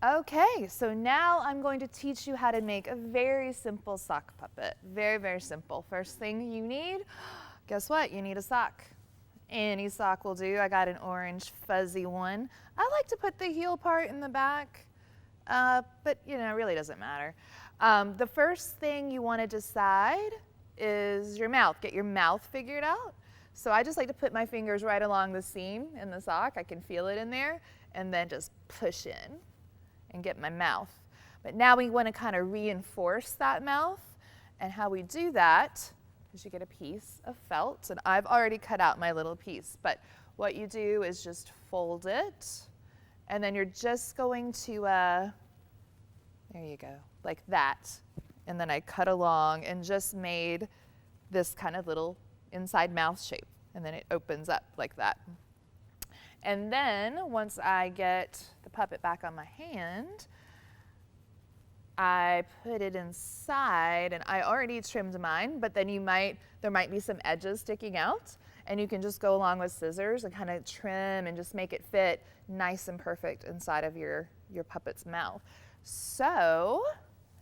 Okay, so now I'm going to teach you how to make a very simple sock puppet. Very, very simple. First thing you need, guess what? You need a sock. Any sock will do. I got an orange fuzzy one. I like to put the heel part in the back, but you know, it really doesn't matter. The first thing you want to decide is your mouth. Get your mouth figured out. So I just like to put my fingers right along the seam in the sock. I can feel it in there, and then just push in and get my mouth. But now we want to kind of reinforce that mouth, and how we do that is you get a piece of felt, and I've already cut out my little piece, but what you do is just fold it, and then you're just going to, there you go, like that. And then I cut along and just made this kind of little inside mouth shape, and then it opens up like that. And then once I get the puppet back on my hand, I put it inside, and I already trimmed mine, but then there might be some edges sticking out, and you can just go along with scissors and kind of trim and just make it fit nice and perfect inside of your puppet's mouth. So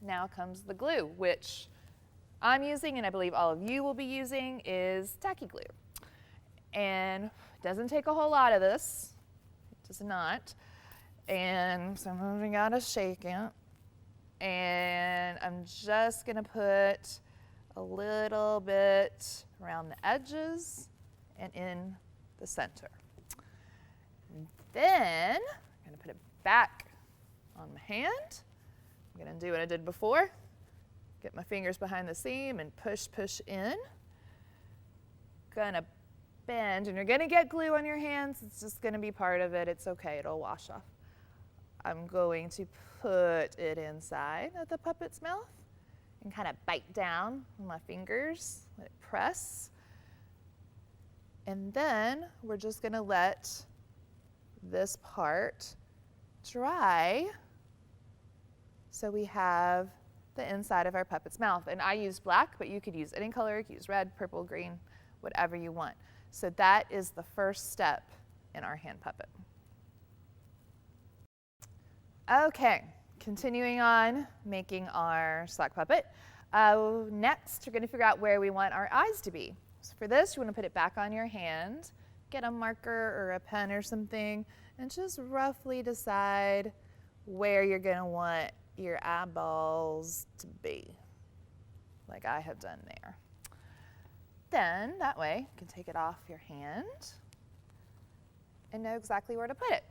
now comes the glue, which I'm using, and I believe all of you will be using, is tacky glue. And it doesn't take a whole lot of this. It does not. And so I'm gotta shake it. And I'm just gonna put a little bit around the edges and in the center. And then I'm gonna put it back on my hand. I'm gonna do what I did before. Get my fingers behind the seam and push in. Gonna bend, and you're gonna get glue on your hands. It's just gonna be part of it. It's okay, it'll wash off. I'm going to put it inside of the puppet's mouth and kind of bite down with my fingers, let it press. And then we're just gonna let this part dry so we have the inside of our puppet's mouth. And I used black, but you could use any color. You could use red, purple, green, whatever you want. So that is the first step in our hand puppet. Okay, continuing on making our sock puppet. Next, we're going to figure out where we want our eyes to be. So for this, you want to put it back on your hand, get a marker or a pen or something, and just roughly decide where you're going to want your eyeballs to be, like I have done there. Then, that way, you can take it off your hand and know exactly where to put it.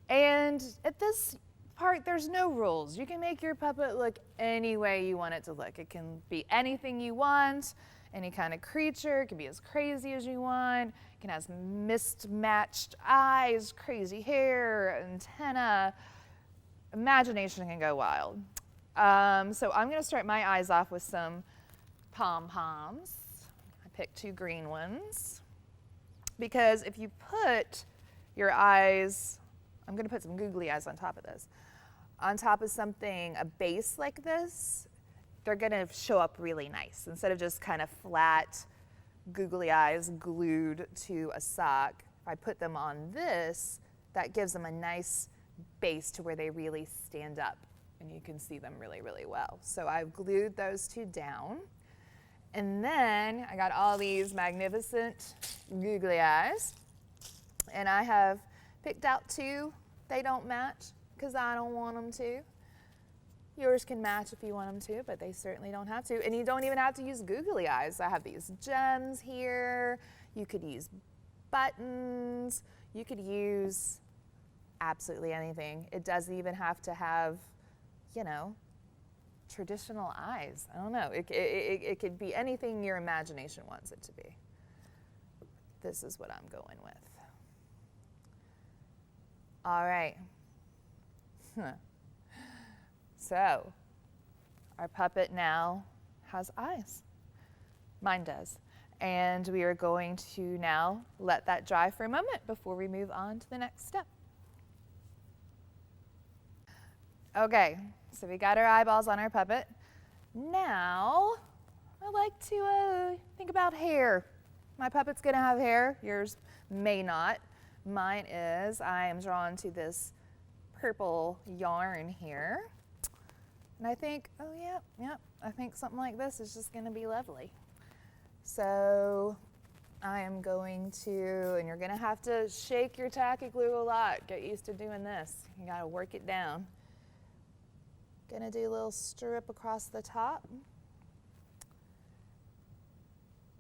And at this part, there's no rules. You can make your puppet look any way you want it to look. It can be anything you want, any kind of creature. It can be as crazy as you want. It can have mismatched eyes, crazy hair, antenna. Imagination can go wild. So I'm going to start my eyes off with some pom-poms. I picked 2 green ones because if you put your eyes, I'm going to put some googly eyes on top of this. On top of something, a base like this, they're going to show up really nice instead of just kind of flat googly eyes glued to a sock. If I put them on this, that gives them a nice base to where they really stand up and you can see them really, really well. So I've glued those 2 down. And then I got all these magnificent googly eyes, and I have picked out 2. They don't match because I don't want them to. Yours can match if you want them to, but they certainly don't have to. And you don't even have to use googly eyes. I have these gems here. You could use buttons. You could use absolutely anything. It doesn't even have to have, you know, traditional eyes. I don't know. It could be anything your imagination wants it to be. This is what I'm going with. All right. So, our puppet now has eyes. Mine does. And we are going to now let that dry for a moment before we move on to the next step. Okay, so we got our eyeballs on our puppet. Now, I like to think about hair. My puppet's gonna have hair, yours may not. Mine is. I am drawn to this purple yarn here. And I think, oh yeah, I think something like this is just going to be lovely. So I am going to, and you're going to have to shake your tacky glue a lot. Get used to doing this. You got to work it down. Going to do a little strip across the top.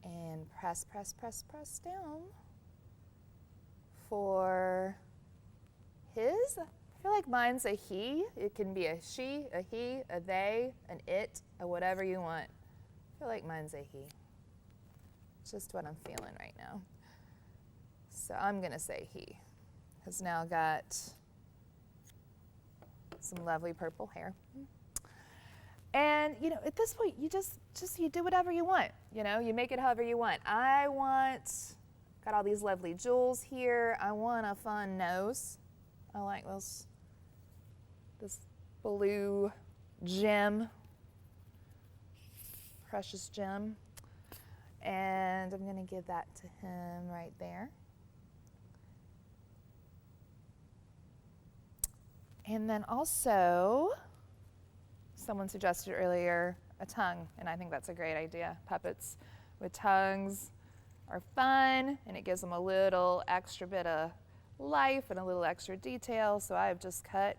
And press, press, press, press down for his. I feel like mine's a he. It can be a she, a he, a they, an it, a whatever you want. I feel like mine's a he. It's just what I'm feeling right now. So I'm going to say he. Has now got some lovely purple hair. And, you know, at this point, you just you do whatever you want. You know, you make it however you want. Got all these lovely jewels here. I want a fun nose. I like this blue gem, precious gem. And I'm going to give that to him right there. And then also, someone suggested earlier a tongue, and I think that's a great idea. Puppets with tongues are fun, and it gives them a little extra bit of life and a little extra detail. So I've just cut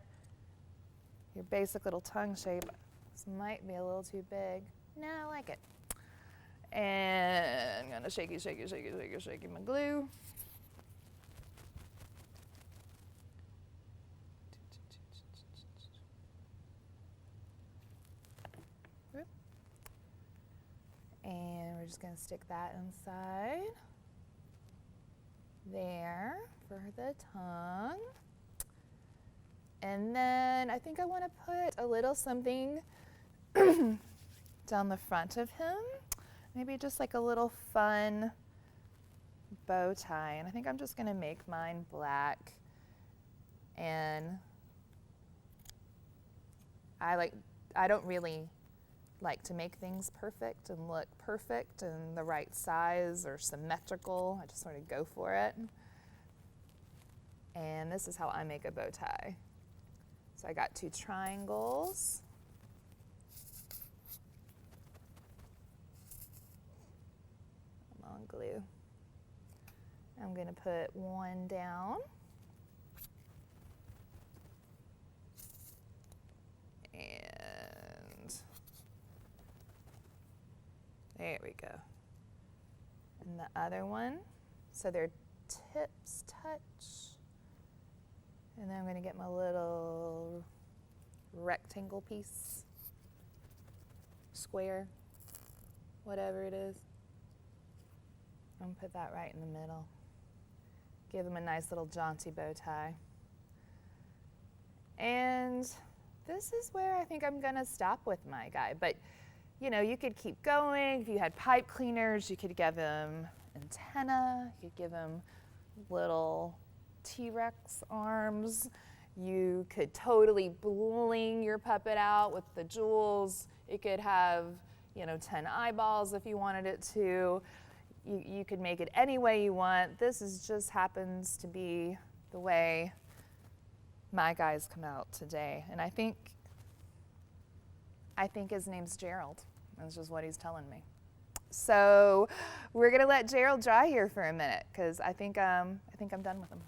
your basic little tongue shape. This might be a little too big. No, I like it. And I'm gonna shaky my glue. And we're just going to stick that inside there for the tongue. And then I think I want to put a little something down the front of him. Maybe just like a little fun bow tie. And I think I'm just going to make mine black. And I don't really like to make things perfect and look perfect and the right size or symmetrical. I just sort of go for it. And this is how I make a bow tie. So I got 2 triangles. I'm on glue. I'm going to put one down. There we go. And the other one, so their tips touch. And then I'm going to get my little rectangle piece, square, whatever it is. I'm going to put that right in the middle. Give them a nice little jaunty bow tie. And this is where I think I'm going to stop with my guy. But you know, you could keep going. If you had pipe cleaners, you could give him antenna. You could give him little T-Rex arms. You could totally bling your puppet out with the jewels. It could have, you know, 10 eyeballs if you wanted it to. You could make it any way you want. This just happens to be the way my guys come out today. And I think his name's Gerald. That's just what he's telling me. So we're gonna let Gerald dry here for a minute because I think I'm done with him.